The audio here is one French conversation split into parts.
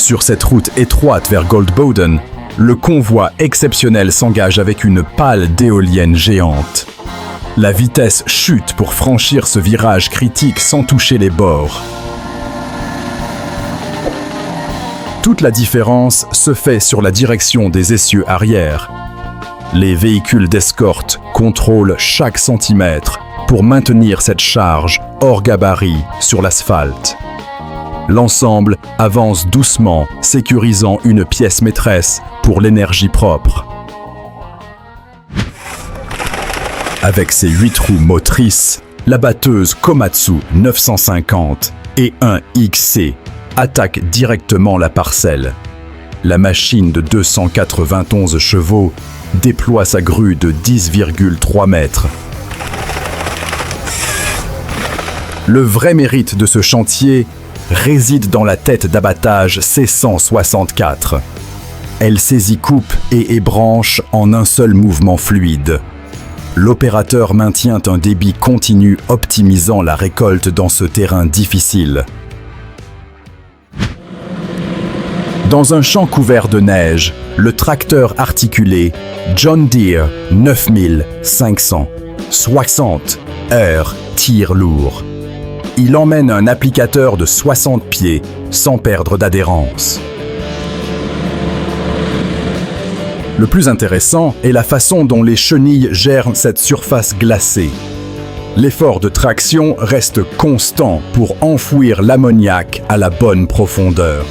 Sur cette route étroite vers Goldboden, le convoi exceptionnel s'engage avec une pale d'éolienne géante. La vitesse chute pour franchir ce virage critique sans toucher les bords. Toute la différence se fait sur la direction des essieux arrière. Les véhicules d'escorte contrôlent chaque centimètre pour maintenir cette charge hors gabarit sur l'asphalte. L'ensemble avance doucement, sécurisant une pièce maîtresse pour l'énergie propre. Avec ses 8 roues motrices, la batteuse Komatsu 950 et un XC attaque directement la parcelle. La machine de 291 chevaux déploie sa grue de 10,3 mètres. Le vrai mérite de ce chantier réside dans la tête d'abattage C164. Elle saisit coupe et ébranche en un seul mouvement fluide. L'opérateur maintient un débit continu optimisant la récolte dans ce terrain difficile. Dans un champ couvert de neige, le tracteur articulé John Deere 9560 R tire lourd. Il emmène un applicateur de 60 pieds sans perdre d'adhérence. Le plus intéressant est la façon dont les chenilles gèrent cette surface glacée. L'effort de traction reste constant pour enfouir l'ammoniac à la bonne profondeur.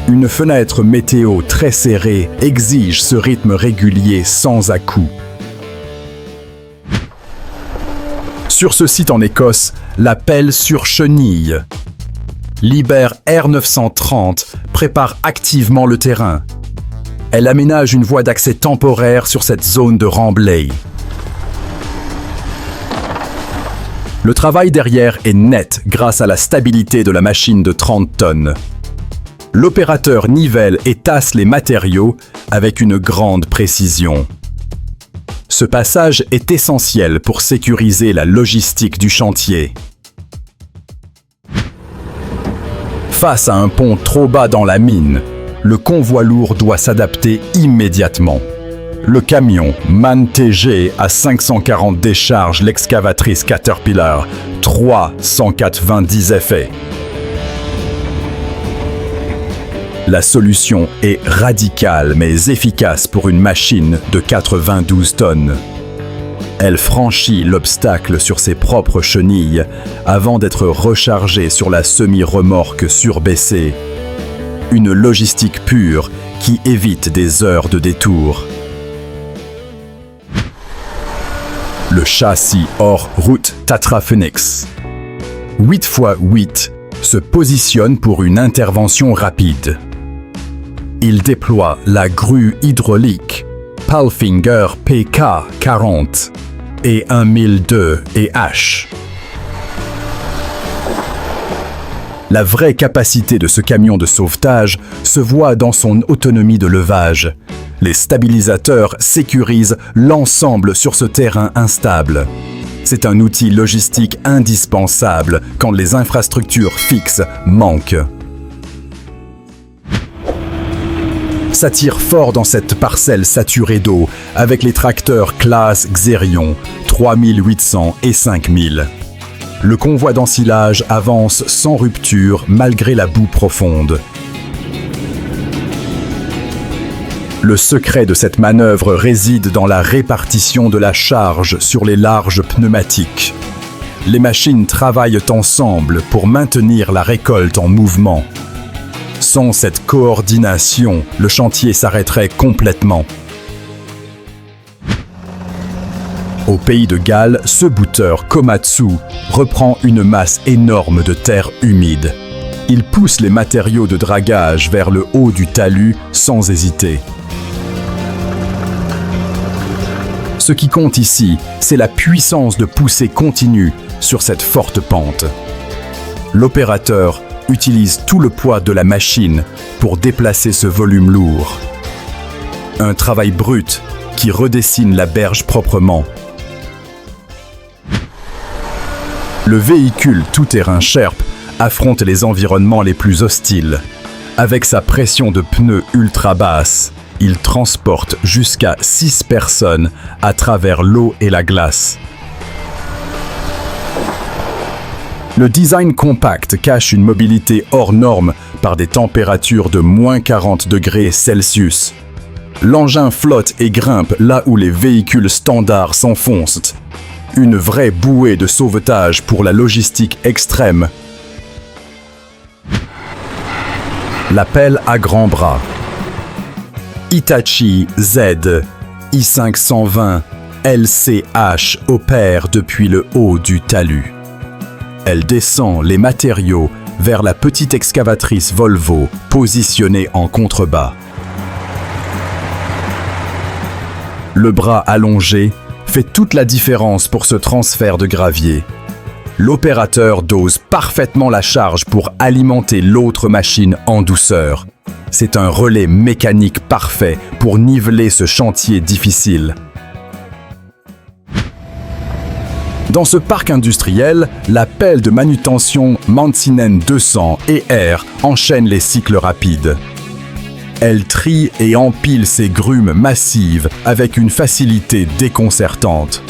Une fenêtre météo très serrée exige ce rythme régulier sans à-coups. Sur ce site en Écosse, la pelle sur chenille. Liebherr R930 prépare activement le terrain. Elle aménage une voie d'accès temporaire sur cette zone de remblai. Le travail derrière est net grâce à la stabilité de la machine de 30 tonnes. L'opérateur nivelle et tasse les matériaux avec une grande précision. Ce passage est essentiel pour sécuriser la logistique du chantier. Face à un pont trop bas dans la mine, le convoi lourd doit s'adapter immédiatement. Le camion MAN TG à 540 décharge l'excavatrice Caterpillar 390 effets. La solution est radicale mais efficace pour une machine de 92 tonnes. Elle franchit l'obstacle sur ses propres chenilles avant d'être rechargée sur la semi-remorque surbaissée. Une logistique pure qui évite des heures de détour. Le châssis hors route Tatra Phoenix 8x8 se positionne pour une intervention rapide. Il déploie la grue hydraulique Palfinger PK40 et un 1002 et H. La vraie capacité de ce camion de sauvetage se voit dans son autonomie de levage. Les stabilisateurs sécurisent l'ensemble sur ce terrain instable. C'est un outil logistique indispensable quand les infrastructures fixes manquent. Ça tire fort dans cette parcelle saturée d'eau avec les tracteurs classe Xerion 3800 et 5000. Le convoi d'ensilage avance sans rupture malgré la boue profonde. Le secret de cette manœuvre réside dans la répartition de la charge sur les larges pneumatiques. Les machines travaillent ensemble pour maintenir la récolte en mouvement. Sans cette coordination, le chantier s'arrêterait complètement. Au pays de Galles, ce booteur Komatsu reprend une masse énorme de terre humide. Il pousse les matériaux de dragage vers le haut du talus sans hésiter. Ce qui compte ici, c'est la puissance de poussée continue sur cette forte pente. L'opérateur utilise tout le poids de la machine pour déplacer ce volume lourd. Un travail brut qui redessine la berge proprement. Le véhicule tout-terrain Sherp affronte les environnements les plus hostiles. Avec sa pression de pneus ultra basse, il transporte jusqu'à 6 personnes à travers l'eau et la glace. Le design compact cache une mobilité hors norme par des températures de moins 40 degrés Celsius. L'engin flotte et grimpe là où les véhicules standards s'enfoncent. Une vraie bouée de sauvetage pour la logistique extrême. La pelle à grands bras. Hitachi Z i520 LCH opère depuis le haut du talus. Elle descend les matériaux vers la petite excavatrice Volvo positionnée en contrebas. Le bras allongé fait toute la différence pour ce transfert de gravier. L'opérateur dose parfaitement la charge pour alimenter l'autre machine en douceur. C'est un relais mécanique parfait pour niveler ce chantier difficile. Dans ce parc industriel, la pelle de manutention Mantsinen 200 ER enchaîne les cycles rapides. Elle trie et empile ses grumes massives avec une facilité déconcertante.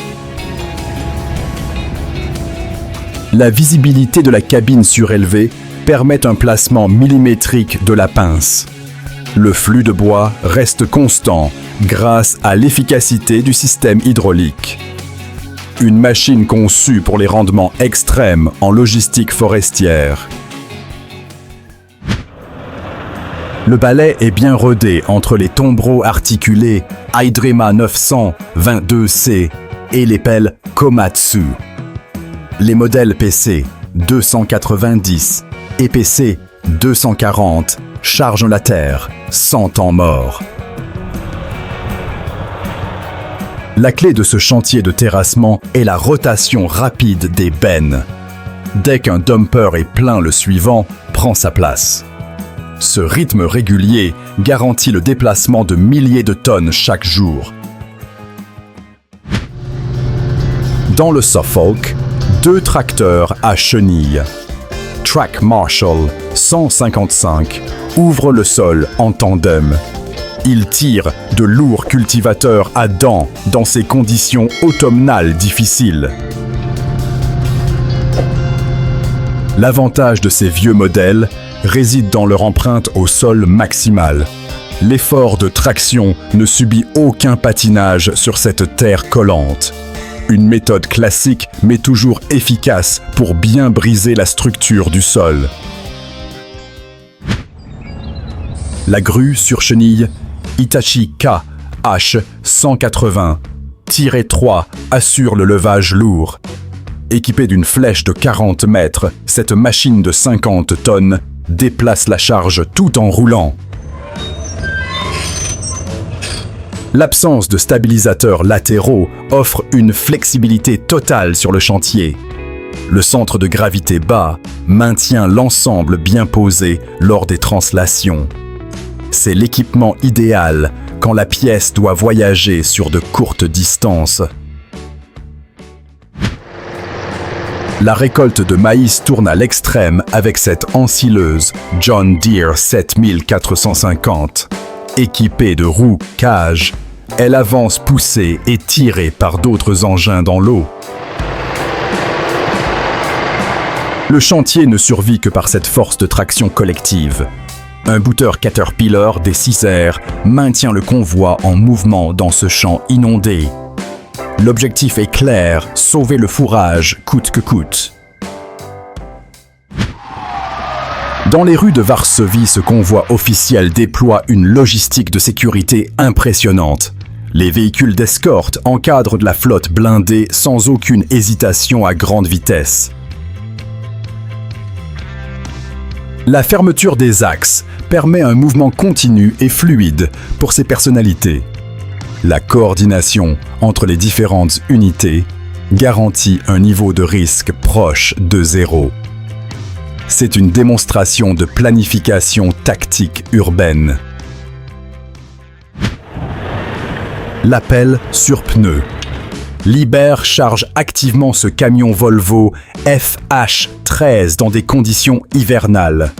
La visibilité de la cabine surélevée permet un placement millimétrique de la pince. Le flux de bois reste constant grâce à l'efficacité du système hydraulique. Une machine conçue pour les rendements extrêmes en logistique forestière. Le balai est bien rodé entre les tombereaux articulés Hydrema 900 22C et les pelles Komatsu. Les modèles PC 290 et PC 240 chargent la terre sans temps mort. La clé de ce chantier de terrassement est la rotation rapide des bennes. Dès qu'un dumper est plein, le suivant prend sa place. Ce rythme régulier garantit le déplacement de milliers de tonnes chaque jour. Dans le Suffolk, 2 tracteurs à chenilles. Track Marshall 155 ouvrent le sol en tandem. Ils tirent de lourds cultivateurs à dents dans ces conditions automnales difficiles. L'avantage de ces vieux modèles réside dans leur empreinte au sol maximale. L'effort de traction ne subit aucun patinage sur cette terre collante. Une méthode classique mais toujours efficace pour bien briser la structure du sol. La grue sur chenille Hitachi KH-180-3 assure le levage lourd. Équipée d'une flèche de 40 mètres, cette machine de 50 tonnes déplace la charge tout en roulant. L'absence de stabilisateurs latéraux offre une flexibilité totale sur le chantier. Le centre de gravité bas maintient l'ensemble bien posé lors des translations. C'est l'équipement idéal quand la pièce doit voyager sur de courtes distances. La récolte de maïs tourne à l'extrême avec cette ensileuse John Deere 7450. Équipée de roues cage, elle avance poussée et tirée par d'autres engins dans l'eau. Le chantier ne survit que par cette force de traction collective. Un booter Caterpillar des 6R maintient le convoi en mouvement dans ce champ inondé. L'objectif est clair, sauver le fourrage coûte que coûte. Dans les rues de Varsovie, ce convoi officiel déploie une logistique de sécurité impressionnante. Les véhicules d'escorte encadrent de la flotte blindée sans aucune hésitation à grande vitesse. La fermeture des axes permet un mouvement continu et fluide pour ces personnalités. La coordination entre les différentes unités garantit un niveau de risque proche de zéro. C'est une démonstration de planification tactique urbaine. La pelle sur pneus. Liber charge activement ce camion Volvo FH13 dans des conditions hivernales.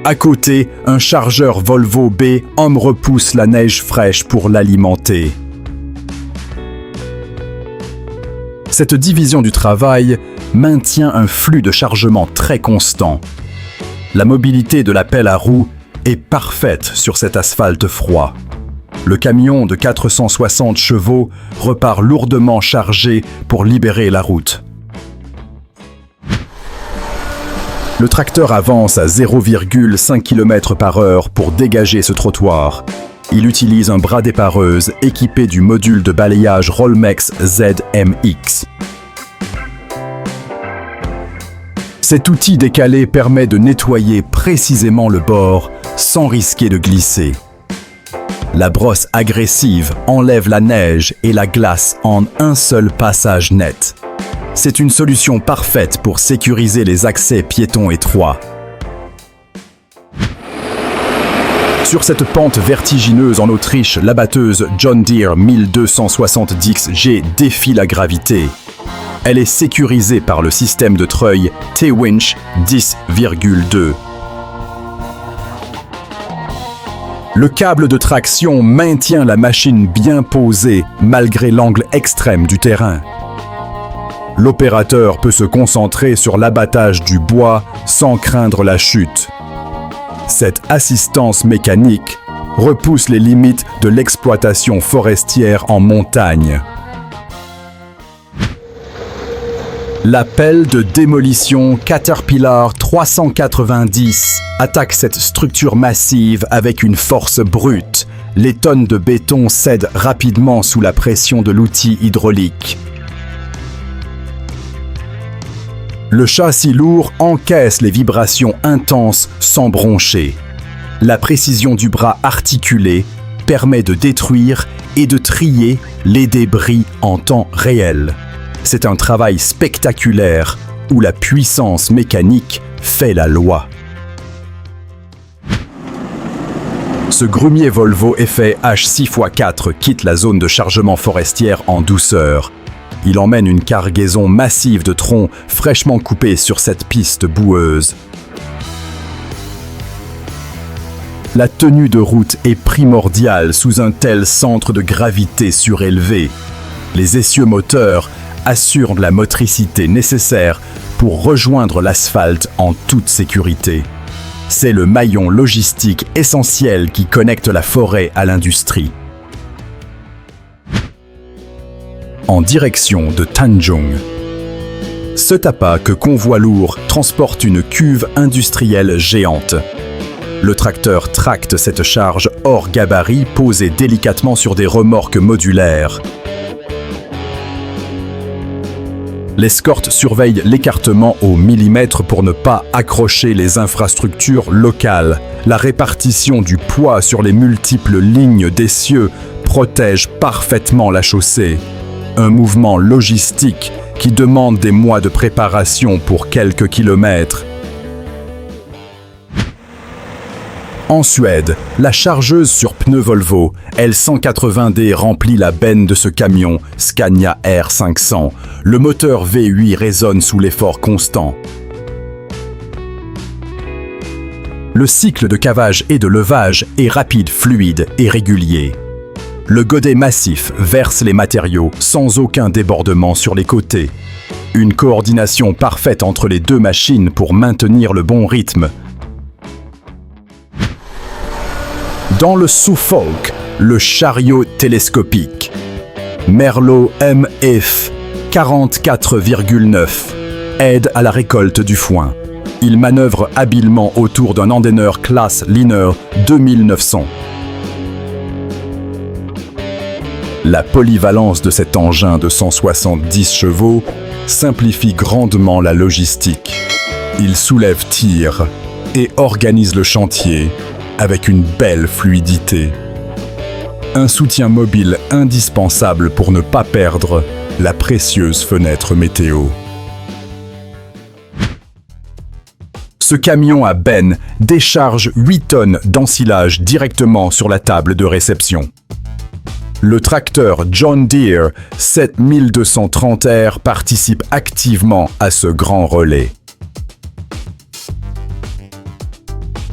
À côté, un chargeur Volvo B homme repousse la neige fraîche pour l'alimenter. Cette division du travail maintient un flux de chargement très constant. La mobilité de la pelle à roues est parfaite sur cet asphalte froid. Le camion de 460 chevaux repart lourdement chargé pour libérer la route. Le tracteur avance à 0,5 km/h pour dégager ce trottoir. Il utilise un bras d'épareuse équipé du module de balayage Rollmex ZMX. Cet outil décalé permet de nettoyer précisément le bord sans risquer de glisser. La brosse agressive enlève la neige et la glace en un seul passage net. C'est une solution parfaite pour sécuriser les accès piétons étroits. Sur cette pente vertigineuse en Autriche, la batteuse John Deere 1270G défie la gravité. Elle est sécurisée par le système de treuil T-Winch 10,2. Le câble de traction maintient la machine bien posée malgré l'angle extrême du terrain. L'opérateur peut se concentrer sur l'abattage du bois sans craindre la chute. Cette assistance mécanique repousse les limites de l'exploitation forestière en montagne. La pelle de démolition Caterpillar 390 attaque cette structure massive avec une force brute. Les tonnes de béton cèdent rapidement sous la pression de l'outil hydraulique. Le châssis lourd encaisse les vibrations intenses sans broncher. La précision du bras articulé permet de détruire et de trier les débris en temps réel. C'est un travail spectaculaire où la puissance mécanique fait la loi. Ce grumier Volvo effet H6x4 quitte la zone de chargement forestière en douceur. Il emmène une cargaison massive de troncs fraîchement coupés sur cette piste boueuse. La tenue de route est primordiale sous un tel centre de gravité surélevé. Les essieux moteurs assurent la motricité nécessaire pour rejoindre l'asphalte en toute sécurité. C'est le maillon logistique essentiel qui connecte la forêt à l'industrie. En direction de Tanjung. Ce tapak convoi lourd transporte une cuve industrielle géante. Le tracteur tracte cette charge hors gabarit posée délicatement sur des remorques modulaires. L'escorte surveille l'écartement au millimètre pour ne pas accrocher les infrastructures locales. La répartition du poids sur les multiples lignes d'essieux protège parfaitement la chaussée. Un mouvement logistique qui demande des mois de préparation pour quelques kilomètres. En Suède, la chargeuse sur pneus Volvo L180D remplit la benne de ce camion Scania R500. Le moteur V8 résonne sous l'effort constant. Le cycle de cavage et de levage est rapide, fluide et régulier. Le godet massif verse les matériaux sans aucun débordement sur les côtés. Une coordination parfaite entre les deux machines pour maintenir le bon rythme. Dans le Suffolk, le chariot télescopique. Merlot MF 44,9 aide à la récolte du foin. Il manœuvre habilement autour d'un Andener classe Liner 2900. La polyvalence de cet engin de 170 chevaux simplifie grandement la logistique. Il soulève tir et organise le chantier avec une belle fluidité. Un soutien mobile indispensable pour ne pas perdre la précieuse fenêtre météo. Ce camion à benne décharge 8 tonnes d'ensilage directement sur la table de réception. Le tracteur John Deere 7230R participe activement à ce grand relais.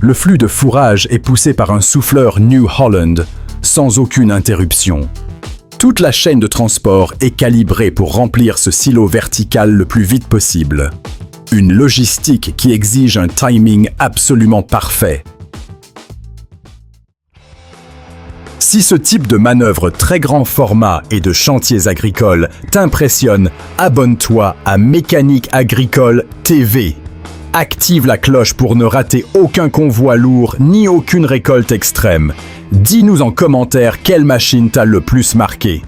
Le flux de fourrage est poussé par un souffleur New Holland, sans aucune interruption. Toute la chaîne de transport est calibrée pour remplir ce silo vertical le plus vite possible. Une logistique qui exige un timing absolument parfait. Si ce type de manœuvre très grand format et de chantiers agricoles t'impressionne, abonne-toi à Mécanique Agricole TV. Active la cloche pour ne rater aucun convoi lourd ni aucune récolte extrême. Dis-nous en commentaire quelle machine t'a le plus marqué.